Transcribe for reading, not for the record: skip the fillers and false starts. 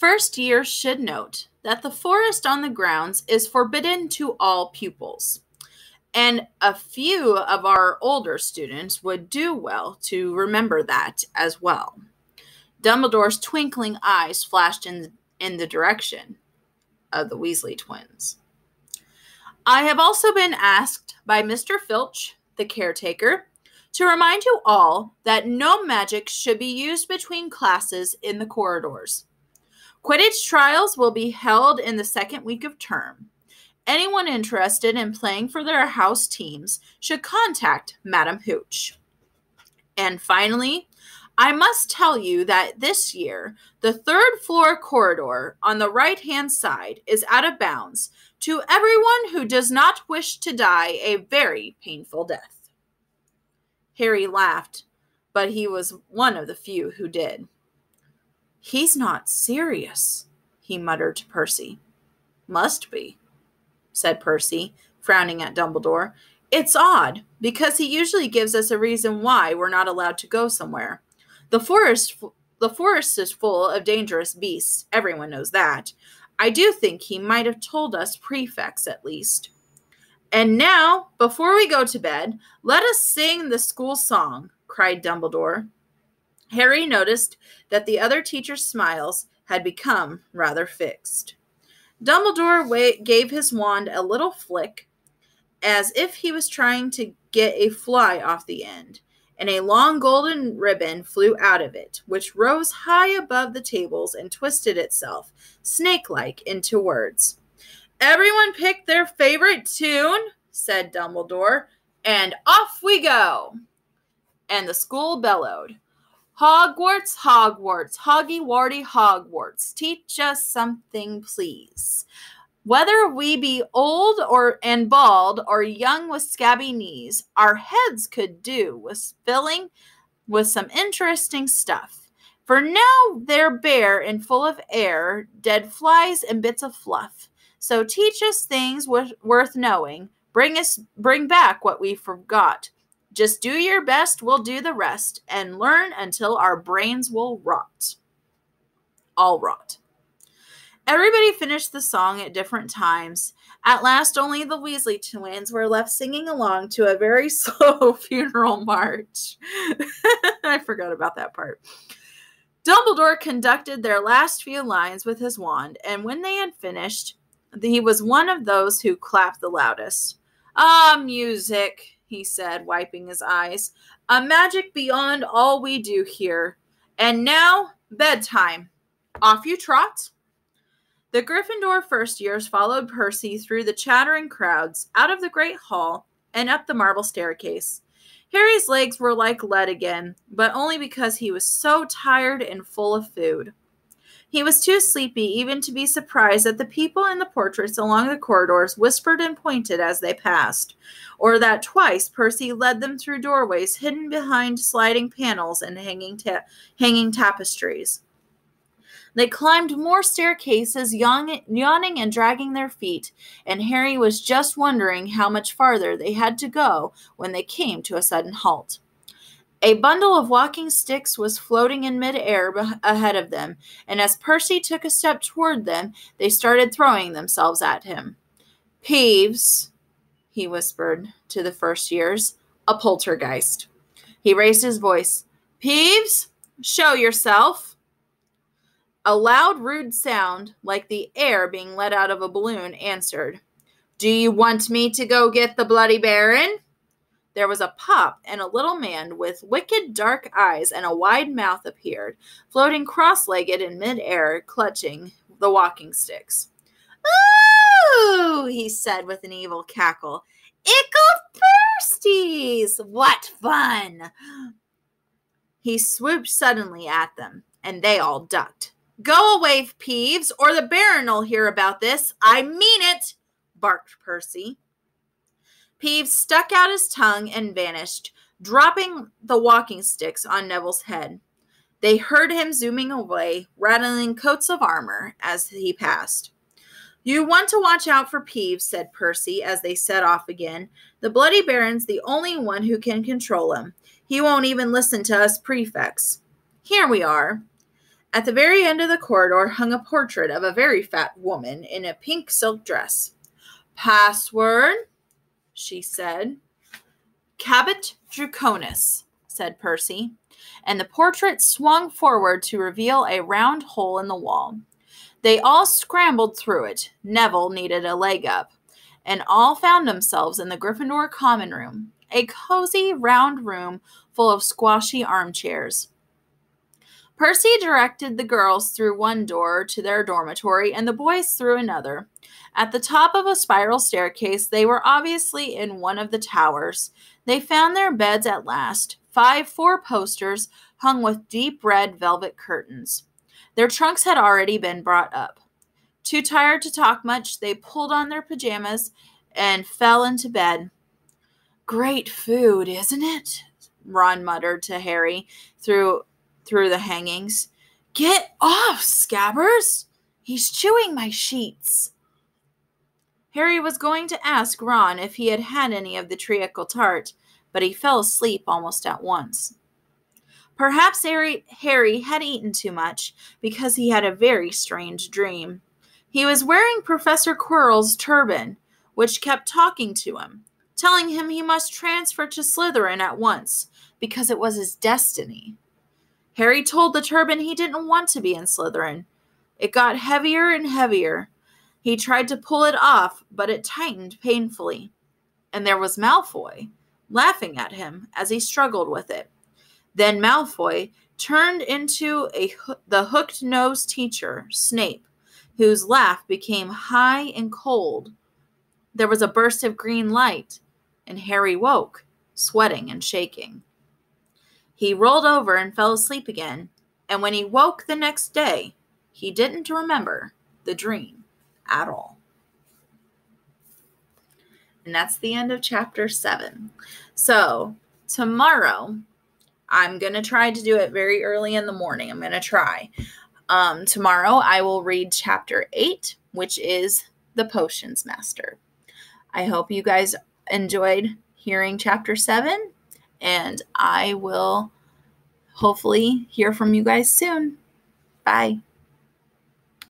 First years should note that the forest on the grounds is forbidden to all pupils, and a few of our older students would do well to remember that as well. Dumbledore's twinkling eyes flashed in the direction of the Weasley twins. I have also been asked by Mr. Filch, the caretaker, to remind you all that no magic should be used between classes in the corridors. Quidditch trials will be held in the second week of term. Anyone interested in playing for their house teams should contact Madam Hooch. And finally, I must tell you that this year, the third floor corridor on the right-hand side is out of bounds to everyone who does not wish to die a very painful death. Harry laughed, but he was one of the few who did. He's not serious, he muttered to Percy. Must be, said Percy, frowning at Dumbledore. It's odd, because he usually gives us a reason why we're not allowed to go somewhere. The forest is full of dangerous beasts. Everyone knows that. I do think he might have told us prefects at least. And now, before we go to bed, let us sing the school song, cried Dumbledore. Harry noticed that the other teachers' smiles had become rather fixed. Dumbledore gave his wand a little flick, as if he was trying to get a fly off the end, and a long golden ribbon flew out of it, which rose high above the tables and twisted itself, snake-like, into words. Everyone pick their favorite tune, said Dumbledore, and off we go. And the school bellowed, Hogwarts, Hogwarts, Hoggy-Warty Hogwarts, teach us something, please. Whether we be old and bald or young with scabby knees, our heads could do with filling with some interesting stuff. For now they're bare and full of air, dead flies and bits of fluff. So teach us things worth knowing. Bring back what we forgot. Just do your best, we'll do the rest, and learn until our brains will rot. All rot. Everybody finished the song at different times. At last, only the Weasley twins were left singing along to a very slow funeral march. I forgot about that part. Dumbledore conducted their last few lines with his wand, and when they had finished, he was one of those who clapped the loudest. Ah, music, he said, wiping his eyes. A magic beyond all we do here. And now, bedtime. Off you trot. The Gryffindor first years followed Percy through the chattering crowds, out of the great hall, and up the marble staircase. Harry's legs were like lead again, but only because he was so tired and full of food. He was too sleepy even to be surprised that the people in the portraits along the corridors whispered and pointed as they passed, or that twice Percy led them through doorways hidden behind sliding panels and hanging tapestries. They climbed more staircases, yawning and dragging their feet, and Harry was just wondering how much farther they had to go when they came to a sudden halt. A bundle of walking sticks was floating in mid-air ahead of them, and as Percy took a step toward them, they started throwing themselves at him. Peeves, he whispered to the first years, a poltergeist. He raised his voice. Peeves, show yourself. A loud, rude sound, like the air being let out of a balloon, answered. Do you want me to go get the Bloody Baron? There was a pop, and a little man with wicked dark eyes and a wide mouth appeared, floating cross-legged in mid-air, clutching the walking sticks. Ooh, he said with an evil cackle. Ickle Firsties! What fun! He swooped suddenly at them, and they all ducked. Go away, Peeves, or the Baron'll hear about this. I mean it, barked Percy. Peeves stuck out his tongue and vanished, dropping the walking sticks on Neville's head. They heard him zooming away, rattling coats of armor as he passed. You want to watch out for Peeves, said Percy as they set off again. The Bloody Baron's the only one who can control him. He won't even listen to us prefects. Here we are. At the very end of the corridor hung a portrait of a very fat woman in a pink silk dress. "Password," she said. "Cabot Draconis," said Percy, and the portrait swung forward to reveal a round hole in the wall. They all scrambled through it. Neville needed a leg up, and all found themselves in the Gryffindor common room, a cozy, round room full of squashy armchairs. Percy directed the girls through one door to their dormitory and the boys through another. At the top of a spiral staircase, they were obviously in one of the towers. They found their beds at last, 5 four-posters hung with deep red velvet curtains. Their trunks had already been brought up. Too tired to talk much, they pulled on their pajamas and fell into bed. "Great food, isn't it?" Ron muttered to Harry through the hangings. "Get off, Scabbers! He's chewing my sheets." Harry was going to ask Ron if he had had any of the treacle tart, but he fell asleep almost at once. Perhaps Harry had eaten too much, because he had a very strange dream. He was wearing Professor Quirrell's turban, which kept talking to him, telling him he must transfer to Slytherin at once, because it was his destiny. Harry told the turban he didn't want to be in Slytherin. It got heavier and heavier. He tried to pull it off, but it tightened painfully. And there was Malfoy, laughing at him as he struggled with it. Then Malfoy turned into the hooked-nosed teacher, Snape, whose laugh became high and cold. There was a burst of green light, and Harry woke, sweating and shaking. He rolled over and fell asleep again, and when he woke the next day, he didn't remember the dream at all. And that's the end of chapter 7. So, tomorrow, I'm going to try to do it very early in the morning. I'm going to try. Tomorrow, I will read chapter 8, which is The Potions Master. I hope you guys enjoyed hearing chapter 7, and I will hopefully hear from you guys soon. Bye.